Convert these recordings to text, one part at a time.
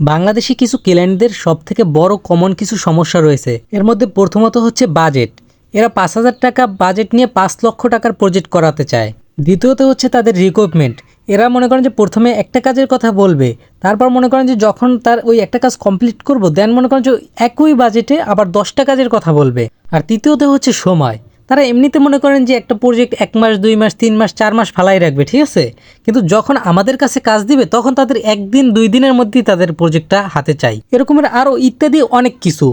বাংলাদেশি কিছু ক্লায়েন্টদের সবথেকে বড় কমন কিছু সমস্যা রয়েছে। এর মধ্যে প্রথমত হচ্ছে বাজেট। এরা ৫,০০০ টাকা বাজেট নিয়ে ৫,০০,০০০ টাকার প্রজেক্ট করাতে চায়। দ্বিতীয়ত হচ্ছে তাদের রিক্রুটমেন্ট। এরা মনে করেন যে প্রথমে একটা কাজের কথা বলবে, তারপর মনে করেন যে যখন তার ওই একটা কাজ কমপ্লিট করব দেন মনে করেন যে একই বাজেটে আবার ১০টা কাজের কথা বলবে। আর তৃতীয়ত হচ্ছে সময়। তারা এমনিতে মনে করেন যে একটা প্রজেক্ট ১ মাস ২ মাস ৩ মাস ৪ মাস ফালাই রাখবে, ঠিক আছে, কিন্তু যখন আমাদের কাছে কাজ দিবে তখন তাদের ১ দিন ২ দিনের মধ্যেই তাদের প্রজেক্টটা হাতে চাই। এরকমের আরও ইত্যাদি অনেক কিছু।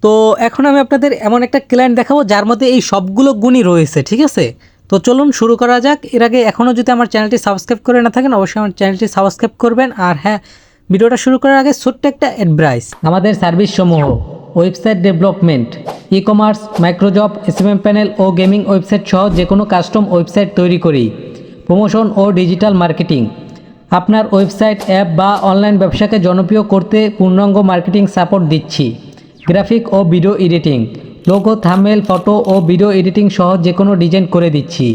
তো এখন আমি আপনাদের এমন একটা ক্লায়েন্ট দেখাবো যার মধ্যে এই সবগুলো গুণই রয়েছে, ঠিক আছে। তো চলুন শুরু করা যাক। এর আগে এখনও যদি আমার চ্যানেলটি সাবস্ক্রাইব করে না থাকেন অবশ্যই আমার চ্যানেলটি সাবস্ক্রাইব করবেন। আর হ্যাঁ, ভিডিওটা শুরু করার আগে ছোট্ট একটা অ্যাডভাইস। আমাদের সার্ভিস সমূহ website development, e commerce, microjob, SMM panel ও গেমিং ওয়েবসাইট সহ যে কোনো কাস্টম ওয়েবসাইট তৈরি করি। প্রমোশন ও ডিজিটাল মার্কেটিং। আপনার ওয়েবসাইট, অ্যাপ বা অনলাইন ব্যবসাকে জনপ্রিয় করতে পূর্ণাঙ্গ মার্কেটিং সাপোর্ট দিচ্ছি। গ্রাফিক ও video editing, logo, thumbnail, photo ও ভিডিও এডিটিং সহ যে কোনো ডিজাইন করে দিচ্ছি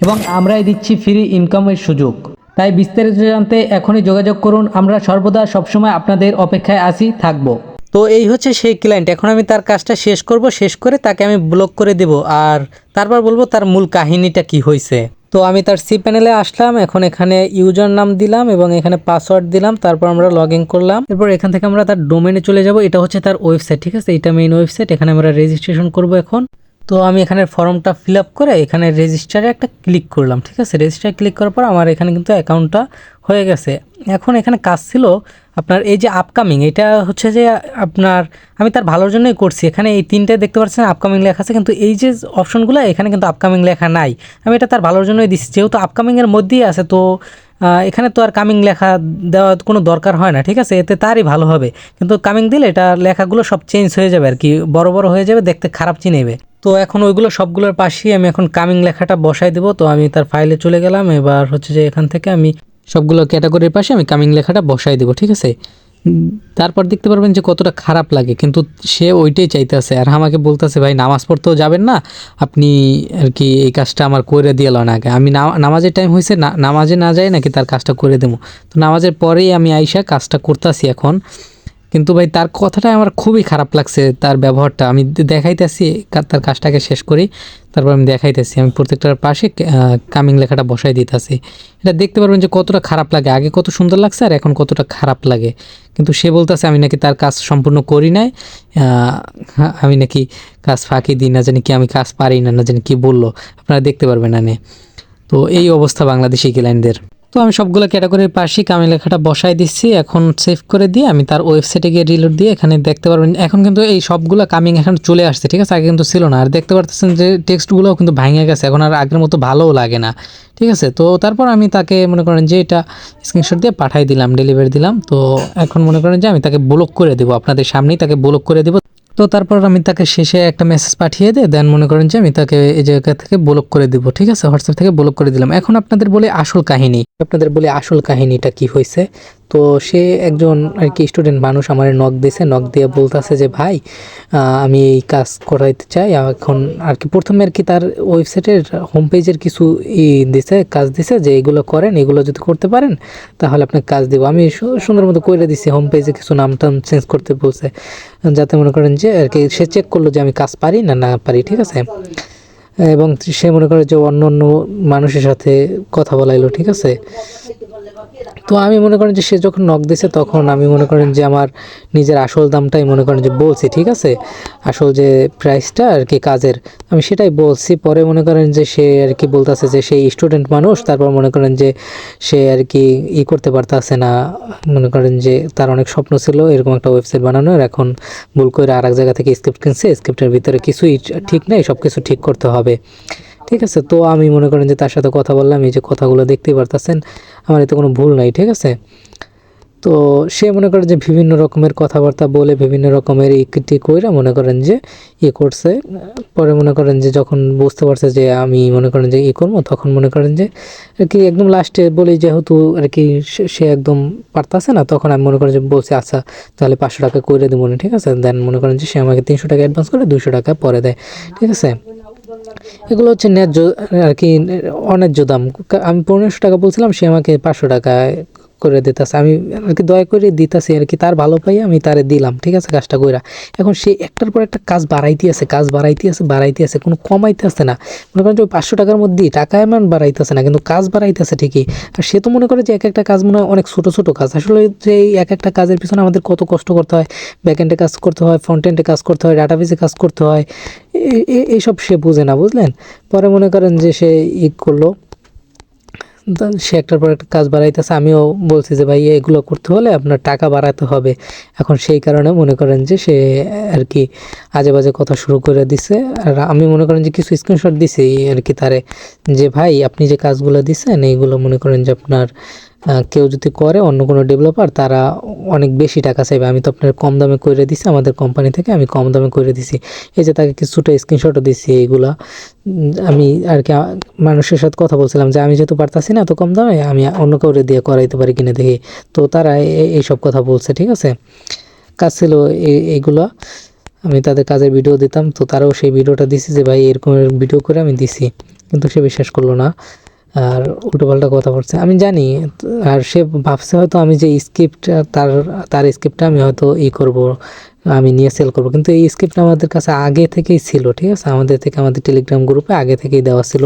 এবং আমরাই দিচ্ছি ফ্রি ইনকামের সুযোগ। তাই বিস্তারিত জানতে এখনই যোগাযোগ করুন। আমরা সর্বদা সবসময় আপনাদের অপেক্ষায় আছি, থাকবো। তো এই হচ্ছে সেই ক্লায়েন্ট। এখন আমি তার কাজটা শেষ করব, শেষ করে তাকে আমি ব্লক করে দেব আর তারপর বলবো তার মূল কাহিনীটা কি হয়েছে। তো আমি তার সি প্যানেলে আসলাম, এখন এখানে ইউজার নাম দিলাম এবং এখানে পাসওয়ার্ড দিলাম, তারপর আমরা লগ ইন করলাম। এরপর এখান থেকে আমরা তার ডোমেনে চলে যাব। এটা হচ্ছে তার ওয়েবসাইট, ঠিক আছে, এটা মেইন ওয়েবসাইট। এখানে আমরা রেজিস্ট্রেশন করব এখন। তো আমি এখানে ফর্মটা ফিল আপ করে এখানে রেজিস্টারে একটা ক্লিক করলাম, ঠিক আছে। রেজিস্টারে ক্লিক করার পর আমার এখানে কিন্তু অ্যাকাউন্টটা হয়ে গেছে। এখন এখানে কাজ ছিল আপনার এই যে আপকামিং, এটা হচ্ছে যে আপনার আমি তার ভালোর জন্যই করছি। এখানে এই তিনটে দেখতে পাচ্ছেন আপকামিং লেখা আছে, কিন্তু এই যে অপশনগুলো এখানে কিন্তু আপকামিং লেখা নাই। আমি এটা তার ভালোর জন্যই দিচ্ছি, যেহেতু আপকামিংয়ের মধ্যেই আছে। তো এখানে তো আর কামিং লেখা দেওয়ার কোনো দরকার হয় না, ঠিক আছে, এতে তারই ভালো হবে। কিন্তু কামিং দিলে এটা লেখাগুলো সব চেঞ্জ হয়ে যাবে আর কি, বড় বড় হয়ে যাবে, দেখতে খারাপ চিনেবে। তো এখন ওইগুলো সবগুলোর পাশেই আমি এখন কামিং লেখাটা বসাই দেবো। তো আমি তার ফাইলে চলে গেলাম। এবার হচ্ছে যে এখান থেকে আমি সবগুলো ক্যাটাগরির পাশে আমি কামিং লেখাটা বসাই দেবো, ঠিক আছে। তারপর দেখতে পারবেন যে কতটা খারাপ লাগে, কিন্তু সে ওইটাই চাইতেছে আর আমাকে বলতেছে, ভাই নামাজ পড়তেও যাবেন না আপনি, আর কি এই কাজটা আমার করে দিয়ে লন আগে। আমি নামাজের টাইম হয়েছে, নামাজে না যাই নাকি তার কাজটা করে দেবো। তো নামাজের পরেই আমি আইসা কাজটা করতেছি এখন। কিন্তু ভাই তার কথাটা আমার খুবই খারাপ লাগছে, তার ব্যবহারটা। আমি দেখাইতেছি তার কাজটাকে শেষ করি, তারপর আমি দেখাইতেছি আমি প্রত্যেকটার পাশে কামিং লেখাটা বসাই দিতেছি। এটা দেখতে পারবেন যে কতটা খারাপ লাগে, আগে কত সুন্দর লাগছে আর এখন কতটা খারাপ লাগে। কিন্তু সে বলতেছে আমি নাকি তার কাজ সম্পূর্ণ করি নাই, আমি নাকি কাজ ফাঁকি দিই, না জানি কি আমি কাজ পারি না, না জানি কি বললো, আপনারা দেখতে পারবেন না। তো এই অবস্থা বাংলাদেশি ক্লায়েন্টদের। তো আমি সবগুলো ক্যাটাগরির পাশেই কামিং লেখাটা বসাই দিচ্ছি। এখন সেভ করে দিয়ে আমি তার ওয়েবসাইটে গিয়ে রিলোড দিয়ে এখানে দেখতে পারবেন এখন কিন্তু এই সবগুলো কামিং এখন চলে আসছে, ঠিক আছে, আগে কিন্তু ছিল না। আর দেখতে পারতেছেন যে টেক্সটগুলোও কিন্তু ভাঙে গেছে, এখন আর আগের মতো ভালোও লাগে না, ঠিক আছে। তো তারপর আমি তাকে মনে করেন যে এটা স্ক্রিনশট দিয়ে পাঠাই দিলাম, ডেলিভারি দিলাম। তো এখন মনে করেন যে আমি তাকে ব্লক করে দেবো, আপনাদের সামনেই তাকে ব্লক করে দেবো। তো তারপর আমি তাকে শেষে একটা মেসেজ পাঠিয়ে দিয়ে দেন মনে করেন যে আমি তাকে এই জায়গা থেকে ব্লক করে দিব, ঠিক আছে, হোয়াটসঅ্যাপ থেকে ব্লক করে দিলাম। এখন আপনাদের বলি আসল কাহিনীটা কি হয়েছে। তো সে একজন আর কি স্টুডেন্ট মানুষ আমার নক দিয়েছে, নক দিয়ে বলতেছে যে ভাই আমি এই কাজ করাইতে চাই। এখন আর কি প্রথমে আর কি তার ওয়েবসাইটের হোম পেজের কিছু কাজ দিছে যে এগুলো করেন, এগুলো যদি করতে পারেন তাহলে আপনাকে কাজ দিব। আমি সুন্দর মতো করে দিছি, হোম পেজে কিছু নাম টাম চেঞ্জ করতে বলছে, যাতে মনে করেন যে আর কি সে চেক করলো যে আমি কাজ পারি না না পারি, ঠিক আছে। এবং সে মনে করে যে অন্য অন্য মানুষের সাথে কথা বলাইলো, ঠিক আছে। তো আমি মনে করেন যে সে যখন নক দিছে তখন আমি মনে করেন যে আমার নিজের আসল দামটাই মনে করেন যে বলছি, ঠিক আছে, আসল যে প্রাইসটা আর কি কাজের আমি সেটাই বলছি। পরে মনে করেন যে সে আর কি বলতেছে যে সেই স্টুডেন্ট মানুষ, তারপর মনে করেন যে সে আর কি করতে পারতেছে না, মনে করেন যে তার অনেক স্বপ্ন ছিল এরকম একটা ওয়েবসাইট বানানোর, এখন ভুল করে আর এক জায়গা থেকে স্ক্রিপ্ট কিনছে, স্ক্রিপ্টের ভিতরে কিছুই ঠিক নেই, সব কিছু ঠিক করতে হবে, ঠিক আছে। তো আমি মনে করেন যে তার সাথে কথা বললাম, এই যে কথাগুলো দেখতেই পারতেছেন আমার এতে কোনো ভুল নাই, ঠিক আছে। তো সে মনে করে যে বিভিন্ন রকমের কথাবার্তা বলে বিভিন্ন রকমের ইকটি কইরা মনে করেন যে করছে। পরে মনে করেন যে যখন বুঝতে পারছে যে আমি মনে করেন যে করবো, তখন মনে করেন যে আর কি একদম লাস্টে বলি, যেহেতু আর কি সে একদম পারতাছে না, তখন আমি মনে করেন যে বলছি আচ্ছা তাহলে 500 টাকা করে দেবো, ঠিক আছে। দেন মনে করেন যে সে আমাকে 300 টাকা অ্যাডভান্স করে 200 টাকা পরে দেয়, ঠিক আছে। এগুলো হচ্ছে ন্যায্য আর কি, অন্যায্য দাম। আমি 1500 টাকা বলছিলাম, সে আমাকে 500 টাকায় করে দিতেছে, আমি আর কি দয়া করে দিতেছি আর কি, তার ভালো পাই আমি তারে দিলাম, ঠিক আছে, কাজটা কইরা। এখন সে একটার পর একটা কাজ বাড়াইতে আছে, কোনো কমাইতে আছে না। মনে করেন যে ওই 500 টাকার মধ্যেই টাকা অ্যামাউন্ট বাড়াইতেছে না, কিন্তু কাজ বাড়াইতেছে ঠিকই। আর সে তো মনে করে যে এক একটা কাজ মনে হয় অনেক ছোট ছোট কাজ, আসলে যে এই এক একটা কাজের পিছনে আমাদের কত কষ্ট করতে হয়, ব্যাকএন্ডে কাজ করতে হয়, ফ্রন্ট এন্ডে কাজ করতে হয়, ডাটাবেসে কাজ করতে হয়, এইসব সে বুঝে না, বুঝলেন। পরে মনে করেন যে সে করলো, সে একটার পর একটা কাজ বাড়াইতেছে, আমিও বলছি যে ভাই এগুলো করতে হলে আপনার টাকা বাড়াতে হবে। এখন সেই কারণে মনে করেন যে সে আর কি আজে বাজে কথা শুরু করে দিছে। আর আমি মনে করেন যে কিছু স্ক্রিনশট দিছি আর কি তারে, যে ভাই আপনি যে কাজগুলো দিচ্ছেন এইগুলো মনে করেন যে আপনার কেউ যদি করে, অন্য কোনো ডেভেলপার, তারা অনেক বেশি টাকা চাইবে, আমি তো আপনার কম দামে করে দিছি, আমাদের কোম্পানি থেকে আমি কম দামে করে দিছি। এই যে তাকে কিছুটা স্ক্রিনশটও দিছি এইগুলা। আমি আর কি মানুষের সাথে কথা বলছিলাম যে আমি যেহেতু পারতাছি না এত কম দামে, আমি অন্য কাউরে দিয়ে করাইতে পারি কিনা দেখি। তো তারা এইসব কথা বলছে, ঠিক আছে। কাজ ছিল এইগুলো, আমি তাদের কাজের ভিডিও দিতাম, তো তারাও সেই ভিডিওটা দিছি যে ভাই এরকম ভিডিও করে আমি দিছি, কিন্তু সে বিশ্বাস করলো না, আর উল্টোপাল্টা কথা বলছে আমি জানি। আর সে ভাবছে হয়তো আমি যে স্ক্রিপ্ট, তার তার স্ক্রিপ্টটা আমি হয়তো করব, আমি নিয়ে সেল করব, কিন্তু এই স্ক্রিপ্টটা আমাদের কাছে আগে থেকেই ছিল, ঠিক আছে, আমাদের টেলিগ্রাম গ্রুপে আগে থেকেই দেওয়া ছিল।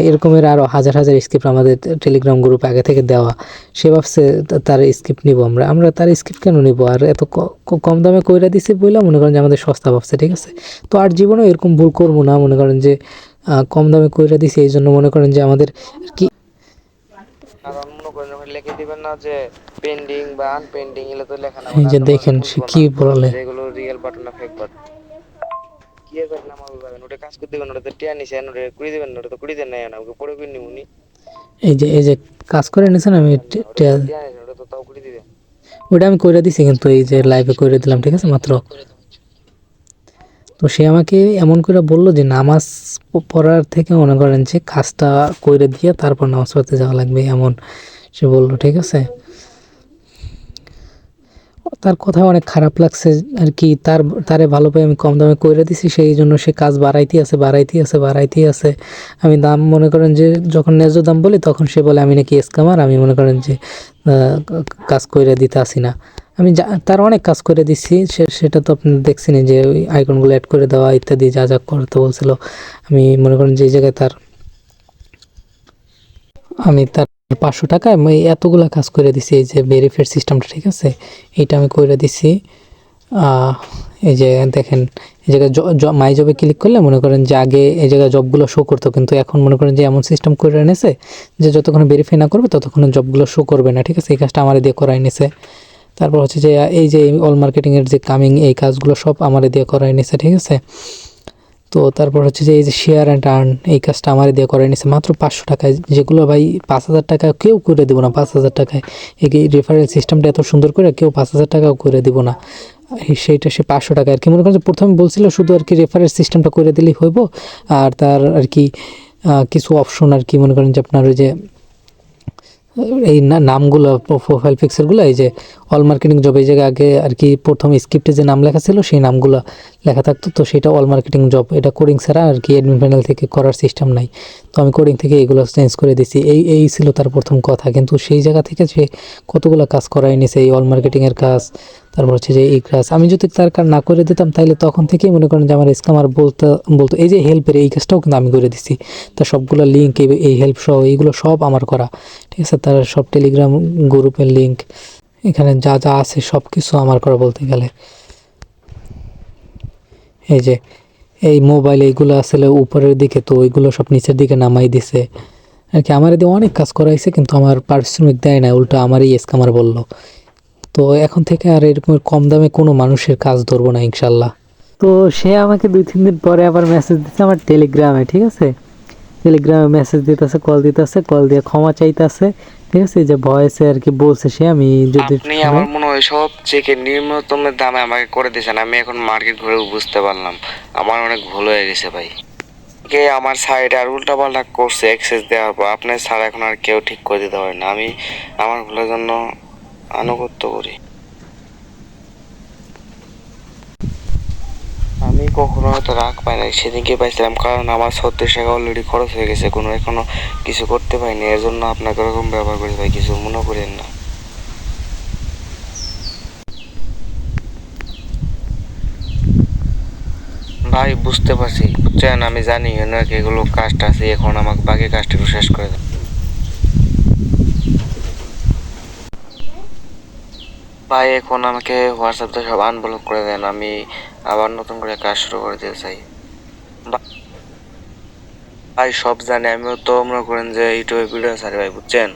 এরকমের আরও হাজার হাজার স্ক্রিপ্ট আমাদের টেলিগ্রাম গ্রুপে আগে থেকে দেওয়া। সে ভাবছে তার স্ক্রিপ্ট নিব, আমরা তার স্ক্রিপ্ট কেন নিব, আর এত কম দামে কইরা দিছি বইলা মনে করেন যে আমাদের সস্তা ভাবছে, ঠিক আছে। তো আর জীবনেও এরকম ভুল করবো না, মনে করেন যে কম দামে কইরা দিছি, এই জন্য মনে করেন যে আমাদের কি। কারণ মনে করেন যখন লিখে দিবেন না যে পেন্ডিং বা আনপেন্ডিং, এগুলো তো লেখা এই নামানো যে এত দেখেন সে বুঝবো না কি বলে, যে এগুলো রিয়েল বাটন না ফেক বাটন। কি এর বাটন নামাবো ভাবেন, ওটা কাজ করতে দিবেন, ওটা তো টিয়া নিছে, ওটা কুড়ি দিবেন না, ওটা তো কুড়ি দেন নাই না, ওকে পরে কুড়ি নিবনি। এই যে কাজ করে নিছেন, আমি ওটা তো টিয়া নিছে, ওটা তো তাও কুড়ি দিবেন। ওটা আমি কইরা দিছি, কিন্তু এই যে লাইভে কইরা দিলাম, ঠিক আছে মাত্র। তো সে আমাকে এমন করে বলল যে নামাজ পড়ার থেকে মনে করেন যে কাজটা কইরে দিয়ে তারপর নামাজ পড়তে যাওয়া লাগবে, এমন সে বললো, ঠিক আছে। তার কথা অনেক খারাপ লাগছে আর কি, তারে ভালো পাই আমি কম দামে কইরে দিছি, সেই জন্য সে কাজ বাড়াইতেই আছে। আমি দাম মনে করেন যে যখন ন্যায্য দাম বলি, তখন সে বলে আমি নাকি স্ক্যামার, আমি মনে করেন যে কাজ কইরে দিতে আসি না। আমি তার অনেক কাজ করে দিচ্ছি, সেটা তো আপনি দেখছেনই, যে ওই আইকনগুলো অ্যাড করে দেওয়া ইত্যাদি যা যা করতে বলছিল। আমি মনে করেন যে এই জায়গায় আমি তার 500 টাকায় আমি এতগুলা কাজ করে দিছি, এই যে ভেরিফাইড সিস্টেমটা, ঠিক আছে, এইটা আমি করে দিছি। আহ, এই যে দেখেন, এই জায়গায় মাই জবে ক্লিক করলে মনে করেন যে আগে এই জায়গায় জবগুলো শো করতো, কিন্তু এখন মনে করেন যে এমন সিস্টেম করে এনেছে যে যতক্ষণ ভেরিফাই না করবে ততক্ষণ জবগুলো শো করবে না, ঠিক আছে। এই কাজটা আমার দিয়ে করাই নিছে। তারপর হচ্ছে যে এই যে অল মার্কেটিংয়ের যে কামিং, এই কাজগুলো সব আমার দিয়ে করাই নিছে, ঠিক আছে। তো তারপর হচ্ছে যে এই যে শেয়ার অ্যান্ড আর্ন, এই কাজটা আমার দিয়ে করে নিছে মাত্র 500 টাকায়, যেগুলো ভাই 5,000 টাকা কেউ করে দেবো না। 5,000 টাকায় এই রেফারেল সিস্টেমটা এত সুন্দর করে কেউ 5,000 টাকাও করে দেবো না। সেইটা সে 500 টাকা আর কি, মনে করেন যে প্রথমে বলছিল শুধু আর কি রেফারেল সিস্টেমটা করে দিলেই হইব, আর তার আর কি কিছু অপশন আর কি, মনে করেন যে আপনার ওই যে এই নামগুলো, প্রোফাইল পিকচারগুলো, এই যে অল মার্কেটিং জব, এই জায়গায় আগে আর কি প্রথম স্ক্রিপ্টে যে নাম লেখা ছিল সেই নামগুলো লেখা থাকতো, তো সেটা অল মার্কেটিং জব, এটা কোডিং ছাড়া আর কি অ্যাডমিন প্যানেল থেকে করার সিস্টেম নাই। তো আমি কোডিং থেকে এইগুলো চেঞ্জ করে দিছি, এই ছিল তার প্রথম কথা। কিন্তু সেই জায়গা থেকে সে কতগুলো কাজ করাই নিছে, এই অল মার্কেটিংয়ের কাজ, তারপর হচ্ছে যে এই কাজ। আমি যদি তার কাজ না করে দিতাম, তাহলে তখন থেকেই মনে করেন যে আমার স্ক্যামার বলতো। এই যে হেল্পের এই কাজটাও কিন্তু আমি করে দিছি, তার সবগুলো লিঙ্ক, এই হেল্প সহ এইগুলো সব আমার করা, ঠিক আছে। তার সব টেলিগ্রাম গ্রুপের লিঙ্ক, এখানে যা যা আছে সব কিছু আমার করা বলতে গেলে। এই যে এই মোবাইল এইগুলো আসলে উপরের দিকে, তো ওইগুলো সব নিচের দিকে নামাই দিছে আর কি। আমার এদিকে অনেক কাজ করাইছে, কিন্তু আমার পারিশ্রমিক দেয় না, উল্টো আমারই স্ক্যামার বললো। তো এখন থেকে আর এরকম কম দামে কোনো মানুষের কাজ ধরবো না ইনশাল্লাহ। তো সে আমাকে 2-3 দিন পরে আবার মেসেজ দিচ্ছে আমার টেলিগ্রামে, ঠিক আছে। টেলিগ্রামে মেসেজ দিতেছে, কল দিয়ে ক্ষমা চাইতেছে, ঠিক আছে। যে ভয়েসে আর কি বলছে সে, আমি যদি আপনি আমার মনে হয় সব চেকে নিম্নতম দামে আমাকে করে দিয়েছেন, আমি এখন মার্কেট ঘুরে বুঝতে পারলাম আমার অনেক ভুল হয়ে গেছে ভাই। কে আমার সাইডে আর উল্টা পাল্টা করছে অ্যাক্সেস দেওয়ার পর, আপনার ছাড়া এখন আর কেউ ঠিক করে দিতে পারে না। আমি আমার ভুলের জন্য আনুগত্য করি। আমি কখনো হয়তো রাগ পাই নাই, সেদিনকে পাইছিলাম, কারণ আমার 36 টাকা অলরেডি খরচ হয়ে গেছে, কোনো এখনো কিছু করতে পারিনি, এর জন্য আপনাকে ওরকম ব্যবহার করি ভাই, কিছু মনে করেন না। ভাই বুঝতে পারছি, বুঝছেন, আমি জানি নাকি এগুলো কাজটা আছে, এখন আমাকে বাকি কাজটা একটু শেষ করে দেন। ভাই এখন আমাকে হোয়াটসঅ্যাপে সব আনব্লক করে দেন, আমি আবার নতুন করে কাজ শুরু করে দিতে চাই। ভাই সব জানি, আমিও তো মনে করেন যে ইউটিউবে ভিডিও ছাড়ি ভাই, বুঝছেন।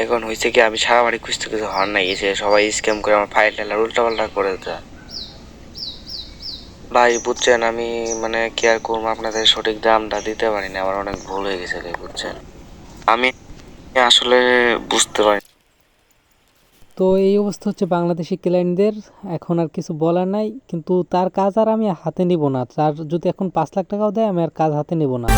এখন হয়েছে কি, আমি সারা বাড়ি খুঁজতে কিছু হওয়ার নাই গেছে, সবাই স্ক্যাম করে আমার ফাইল টাইল উল্টা পাল্টা করে দেয়। ভাই বুঝছেন, আমি মানে কি আর করবো, আপনাদের সঠিক দামটা দিতে পারি না, আমার অনেক ভুল হয়ে গেছে ভাই, বুঝছেন। আমি আসলে বুঝতে পারি। তো এই অবস্থা হচ্ছে বাংলাদেশি ক্লায়েন্টদের। এখন আর কিছু বলার নাই, কিন্তু তার কাজ আর আমি হাতে নিব না। তার যদি এখন 5 লাখ টাকাও দেয়, আমি আর কাজ হাতে নিব না।